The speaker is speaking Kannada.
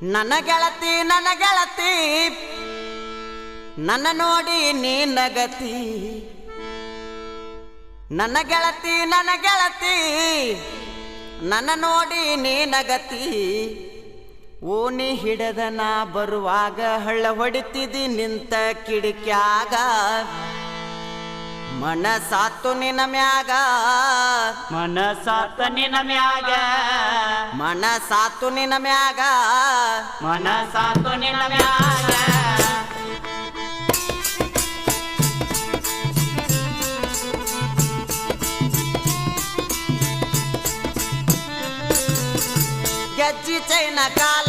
ನನ್ನ ಗೆಳತಿ ನನ್ನ ನೋಡಿ ನೀ ನಗತಿ ನನ್ನ ಗೆಳತಿ ನನ್ನ ನೋಡಿ ನೀ ನಗತಿ ಓಣಿ ಹಿಡದ ನಾ ಬರುವಾಗ ಹಳ್ಳ ಹೊಡಿತಿದಿ ನಿಂತ ಕಿಡಿಕ್ಯಾಗ ಮನಸಾತು ನಿನ ಮ್ಯಾಗ ಮನಸಾತು ನಿನ ಮ್ಯಾಗ ಮನಸಾತು ನಿನ ಮ್ಯಾಗ ಮನಸಾತು ನಿನ ಮ್ಯಾಗ ಗೆಜ್ಜಿ ಚೈನ ಕಾಲ